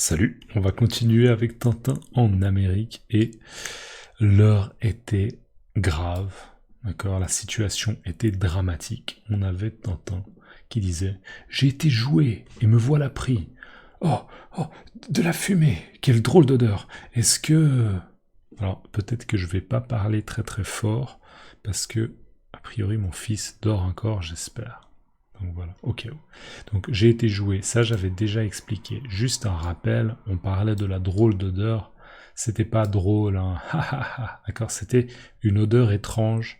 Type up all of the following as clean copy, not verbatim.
Salut, on va continuer avec Tintin en Amérique et l'heure était grave, d'accord, la situation était dramatique. On avait Tintin qui disait « J'ai été joué et me voilà pris. Oh, oh, de la fumée, quelle drôle d'odeur. Est-ce que... » Alors peut-être que je vais pas parler très très fort parce que, a priori, mon fils dort encore, j'espère. Donc voilà, ok. Donc j'ai été joué, ça j'avais déjà expliqué. Juste un rappel, on parlait de la drôle d'odeur. C'était pas drôle, hein. D'accord, c'était une odeur étrange,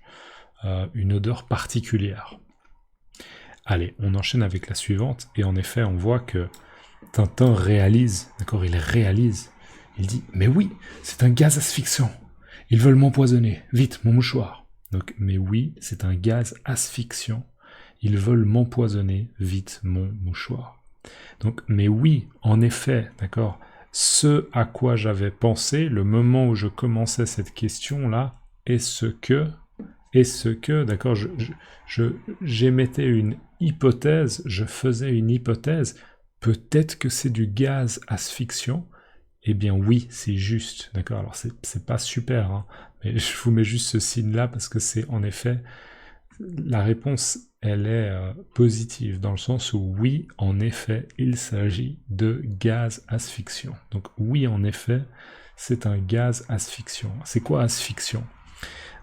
une odeur particulière. Allez, on enchaîne avec la suivante, et en effet, on voit que Tintin réalise, d'accord, il réalise. Il dit, mais oui, c'est un gaz asphyxiant. Ils veulent m'empoisonner. Vite, mon mouchoir. Donc, mais oui, c'est un gaz asphyxiant. Ils veulent m'empoisonner, vite mon mouchoir. Donc, mais oui, en effet, d'accord, ce à quoi j'avais pensé, le moment où je commençais cette question-là, est-ce que, d'accord, j'émettais une hypothèse, je faisais une hypothèse, peut-être que c'est du gaz asphyxiant. Eh bien oui, c'est juste, d'accord, alors c'est pas super, hein, mais je vous mets juste ce signe-là parce que c'est en effet... La réponse, elle est positive, dans le sens où oui, en effet, il s'agit de gaz asphyxiant. Donc oui, en effet, c'est un gaz asphyxiant. C'est quoi asphyxiant?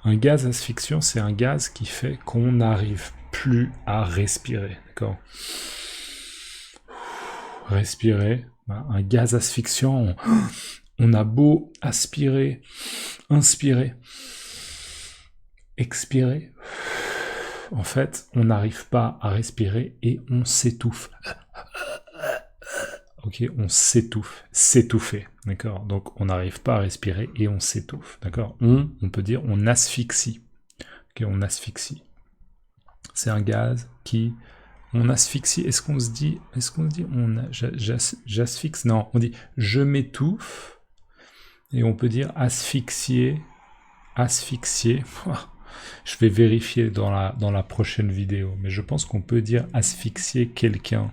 Un gaz asphyxiant, c'est un gaz qui fait qu'on n'arrive plus à respirer. D'accord? Respirer, un gaz asphyxiant, on a beau aspirer, inspirer, expirer, en fait, on n'arrive pas à respirer et on s'étouffe. Ok, on s'étouffe, s'étouffer, d'accord. Donc on n'arrive pas à respirer et on s'étouffe, d'accord. On peut dire on asphyxie. Ok, on asphyxie. C'est un gaz qui on asphyxie. Est-ce qu'on se dit j'asphyxie? Non, on dit je m'étouffe et on peut dire asphyxier, asphyxier. Je vais vérifier dans la prochaine vidéo, mais je pense qu'on peut dire asphyxier quelqu'un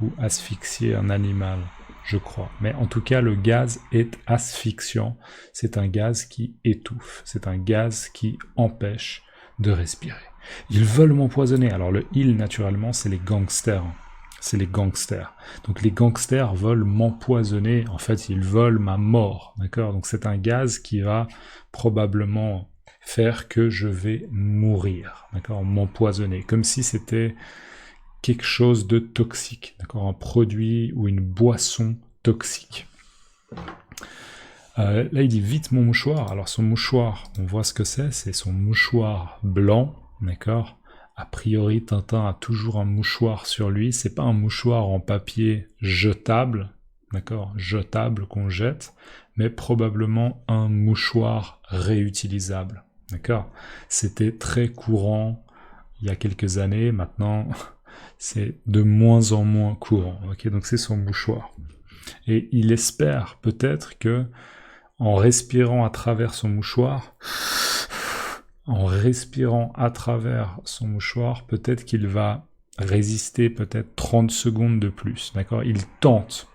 ou asphyxier un animal, je crois. Mais en tout cas, le gaz est asphyxiant. C'est un gaz qui étouffe. C'est un gaz qui empêche de respirer. Ils veulent m'empoisonner. Alors le « ils », naturellement, c'est les gangsters. C'est les gangsters. Donc les gangsters veulent m'empoisonner. En fait, ils veulent ma mort. D'accord? Donc c'est un gaz qui va probablement faire que je vais mourir, d'accord, m'empoisonner, comme si c'était quelque chose de toxique, d'accord, un produit ou une boisson toxique. Là, il dit vite mon mouchoir. Alors son mouchoir, on voit ce que c'est son mouchoir blanc, d'accord. A priori, Tintin a toujours un mouchoir sur lui. C'est pas un mouchoir en papier jetable, d'accord, jetable qu'on jette, mais probablement un mouchoir réutilisable. D'accord? C'était très courant il y a quelques années, maintenant c'est de moins en moins courant. Ok, donc c'est son mouchoir. Et il espère peut-être que en respirant à travers son mouchoir, peut-être qu'il va résister peut-être 30 secondes de plus. D'accord? Il tente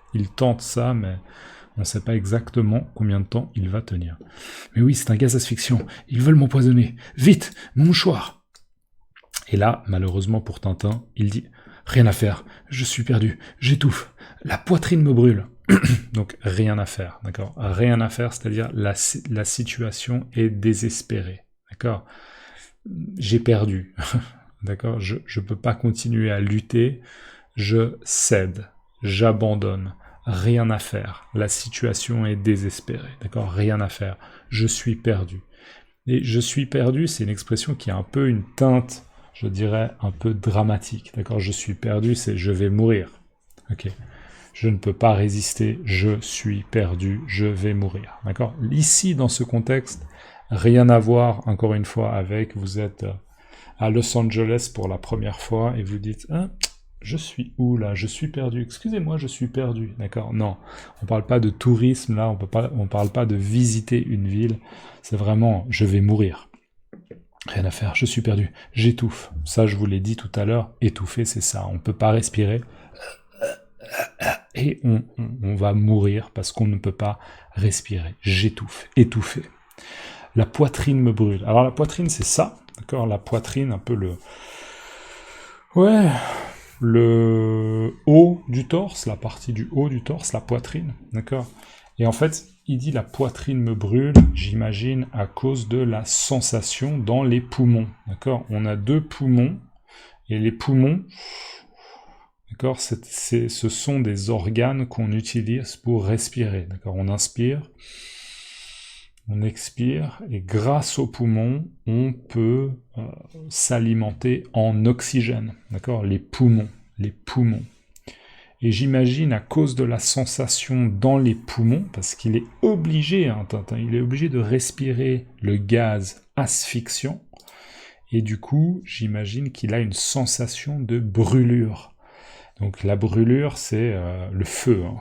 ça, mais on ne sait pas exactement combien de temps il va tenir. Mais oui, c'est un gaz asphyxiant. Ils veulent m'empoisonner. Vite, mon mouchoir. Et là, malheureusement pour Tintin, il dit « Rien à faire, je suis perdu, j'étouffe, la poitrine me brûle. » Donc rien à faire, d'accord? Rien à faire, c'est-à-dire la situation est désespérée, d'accord? J'ai perdu, d'accord? Je ne peux pas continuer à lutter, je cède, j'abandonne. Rien à faire. La situation est désespérée. D'accord? Rien à faire. Je suis perdu. Et je suis perdu, c'est une expression qui a un peu une teinte, je dirais, un peu dramatique. D'accord? Je suis perdu, c'est je vais mourir. Ok? Je ne peux pas résister, je suis perdu, je vais mourir. D'accord? Ici, dans ce contexte, rien à voir, encore une fois, avec vous êtes à Los Angeles pour la première fois et vous dites je suis où là? Je suis perdu. Excusez-moi, je suis perdu. D'accord? Non, on parle pas de tourisme là, on parle pas de visiter une ville. C'est vraiment, je vais mourir. Rien à faire, je suis perdu. J'étouffe. Ça, je vous l'ai dit tout à l'heure. Étouffer, c'est ça. On peut pas respirer. et on va mourir parce qu'on ne peut pas respirer. J'étouffe, étouffé. La poitrine me brûle. Alors la poitrine, c'est ça, d'accord? La poitrine, un peu le haut du torse, la partie du haut du torse, la poitrine, d'accord? Et en fait, il dit la poitrine me brûle, j'imagine, à cause de la sensation dans les poumons, d'accord? On a 2 poumons, et les poumons, d'accord, ce sont des organes qu'on utilise pour respirer, d'accord? On inspire, on expire, et grâce aux poumons, on peut s'alimenter en oxygène, d'accord? Les poumons. Et j'imagine, à cause de la sensation dans les poumons, parce qu'il est obligé, hein, Tintin, il est obligé de respirer le gaz asphyxiant, et du coup, j'imagine qu'il a une sensation de brûlure. Donc la brûlure, c'est le feu, hein.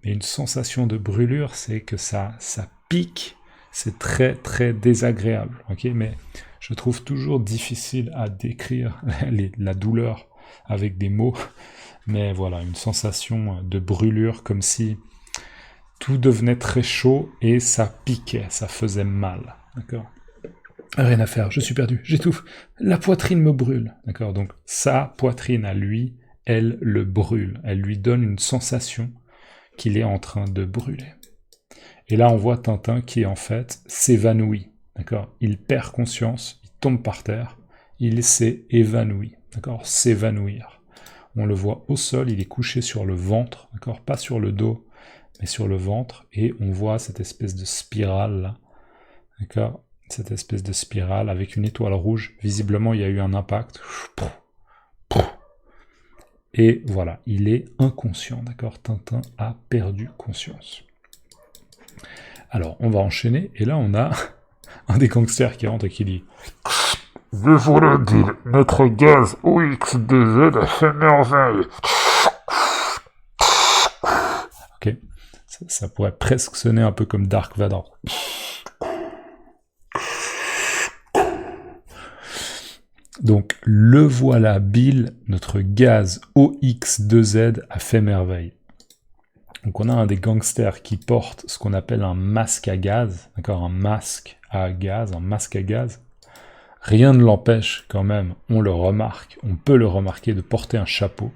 Mais une sensation de brûlure, c'est que ça pique, c'est très très désagréable, ok? Mais je trouve toujours difficile à décrire la douleur avec des mots, mais voilà, une sensation de brûlure, comme si tout devenait très chaud et ça piquait, ça faisait mal, d'accord? Rien à faire, je suis perdu, j'étouffe, la poitrine me brûle, d'accord? Donc sa poitrine à lui, elle le brûle, elle lui donne une sensation qu'il est en train de brûler. Et là, on voit Tintin qui, en fait, s'évanouit, d'accord? Il perd conscience, il tombe par terre, il s'est évanoui, d'accord? S'évanouir. On le voit au sol, il est couché sur le ventre, d'accord? Pas sur le dos, mais sur le ventre, et on voit cette espèce de spirale, là, d'accord? Cette espèce de spirale avec une étoile rouge. Visiblement, il y a eu un impact. Et voilà, il est inconscient, d'accord? Tintin a perdu conscience. Alors, on va enchaîner, et là, on a un des gangsters qui rentre et qui dit « Je vous le dis, notre gaz OX2Z a fait merveille. » Ok, ça pourrait presque sonner un peu comme Dark Vador. Donc, le voilà, Bill, notre gaz OX2Z a fait merveille. Donc, on a un des gangsters qui porte ce qu'on appelle un masque à gaz, d'accord, un masque à gaz. Rien ne l'empêche quand même, on peut le remarquer de porter un chapeau.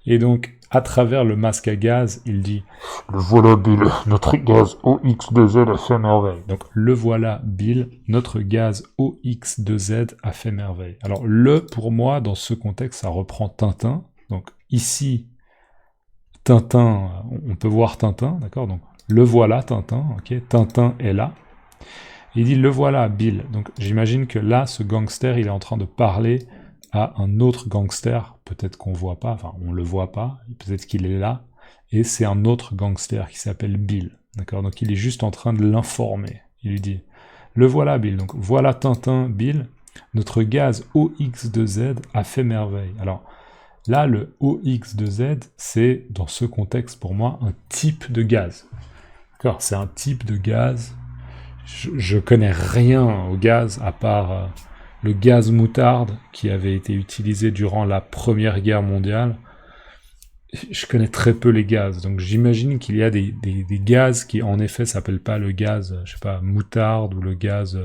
Et donc, à travers le masque à gaz, il dit « Le voilà Bill, notre gaz OX2Z a fait merveille. » Donc, le voilà Bill, notre gaz OX2Z a fait merveille. Alors, le, pour moi, dans ce contexte, ça reprend Tintin. Donc, ici, Tintin, on peut voir Tintin, d'accord? Donc, le voilà Tintin, ok? Tintin est là. Il dit, le voilà Bill. Donc, j'imagine que là, ce gangster, il est en train de parler à un autre gangster, peut-être qu'on voit pas, enfin on le voit pas, peut-être qu'il est là, et c'est un autre gangster qui s'appelle Bill, d'accord? Donc il est juste en train de l'informer. Il lui dit, le voilà Bill, donc voilà Tintin, Bill, notre gaz OX2Z a fait merveille. Alors là, le OX2Z, c'est dans ce contexte pour moi un type de gaz, d'accord? C'est un type de gaz. Je connais rien au gaz à part le gaz moutarde qui avait été utilisé durant la Première Guerre mondiale. Je connais très peu les gaz, donc j'imagine qu'il y a des gaz qui en effet s'appellent pas le gaz, je sais pas, moutarde, ou le gaz,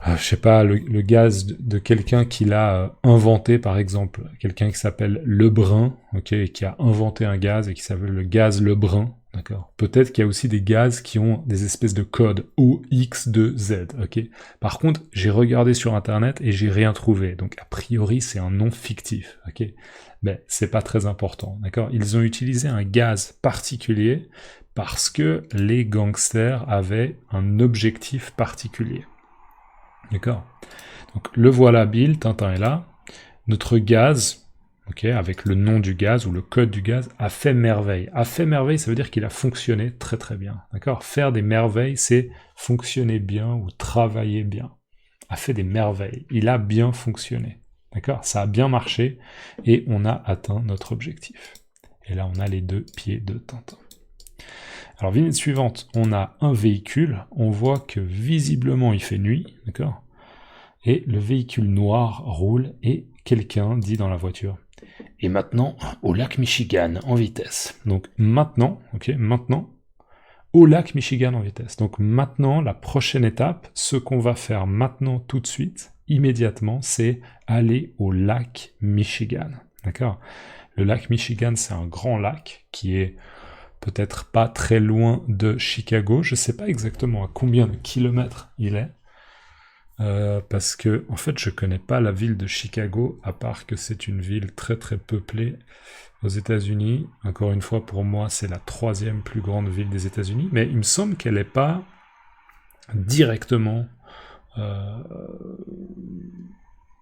je sais pas, le gaz de quelqu'un qui l'a inventé, par exemple, quelqu'un qui s'appelle Lebrun, ok, et qui a inventé un gaz et qui s'appelle le gaz Lebrun. D'accord. Peut-être qu'il y a aussi des gaz qui ont des espèces de codes OX2Z, ok. Par contre, j'ai regardé sur Internet et j'ai rien trouvé. Donc, a priori, c'est un nom fictif, ok. Mais c'est pas très important, d'accord. Ils ont utilisé un gaz particulier parce que les gangsters avaient un objectif particulier. D'accord. Donc, le voilà Bill, Tintin est là. Notre gaz... ok, avec le nom du gaz ou le code du gaz, a fait merveille. A fait merveille, ça veut dire qu'il a fonctionné très très bien. D'accord? Faire des merveilles, c'est fonctionner bien ou travailler bien. A fait des merveilles. Il a bien fonctionné. D'accord? Ça a bien marché et on a atteint notre objectif. Et là, on a les 2 pieds de Tintin. Alors, vignette suivante, on a un véhicule. On voit que visiblement, il fait nuit. D'accord? Et le véhicule noir roule et quelqu'un dit dans la voiture: Et maintenant, au lac Michigan en vitesse. Donc maintenant, ok, maintenant, au lac Michigan en vitesse. Donc maintenant, la prochaine étape, ce qu'on va faire maintenant tout de suite, immédiatement, c'est aller au lac Michigan. D'accord? Le lac Michigan, c'est un grand lac qui est peut-être pas très loin de Chicago. Je sais pas exactement à combien de kilomètres il est. Parce que, en fait, je connais pas la ville de Chicago, à part que c'est une ville très très peuplée aux États-Unis. Encore une fois, pour moi, c'est la 3e plus grande ville des États-Unis, mais il me semble qu'elle n'est pas directement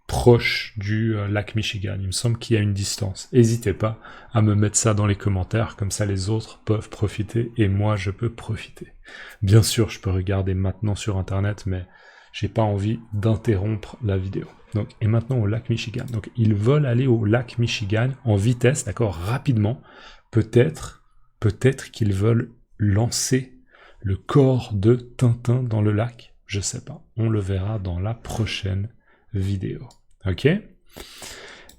proche du lac Michigan. Il me semble qu'il y a une distance. N'hésitez pas à me mettre ça dans les commentaires, comme ça les autres peuvent profiter et moi je peux profiter. Bien sûr, je peux regarder maintenant sur Internet, mais j'ai pas envie d'interrompre la vidéo. Donc, et maintenant au lac Michigan. Donc, ils veulent aller au lac Michigan en vitesse, d'accord, rapidement. Peut-être qu'ils veulent lancer le corps de Tintin dans le lac. Je sais pas. On le verra dans la prochaine vidéo. Ok?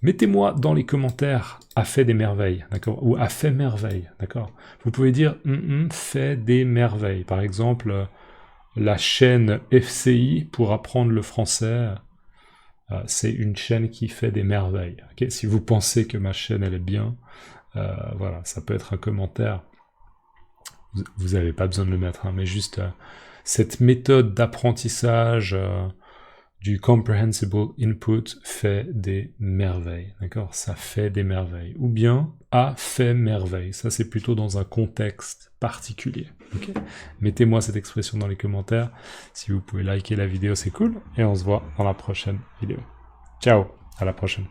Mettez-moi dans les commentaires « a fait des merveilles », d'accord? Ou « a fait merveille », d'accord? Vous pouvez dire « fait des merveilles ». Par exemple, la chaîne FCI pour apprendre le français, c'est une chaîne qui fait des merveilles. Okay, si vous pensez que ma chaîne elle est bien, voilà, ça peut être un commentaire. Vous n'avez pas besoin de le mettre, hein, mais juste cette méthode d'apprentissage du comprehensible input fait des merveilles. D'accord, ça fait des merveilles. Ou bien a fait merveille. Ça c'est plutôt dans un contexte particulier. Okay, mettez-moi cette expression dans les commentaires. Si vous pouvez liker la vidéo, c'est cool. Et on se voit dans la prochaine vidéo. Ciao, à la prochaine.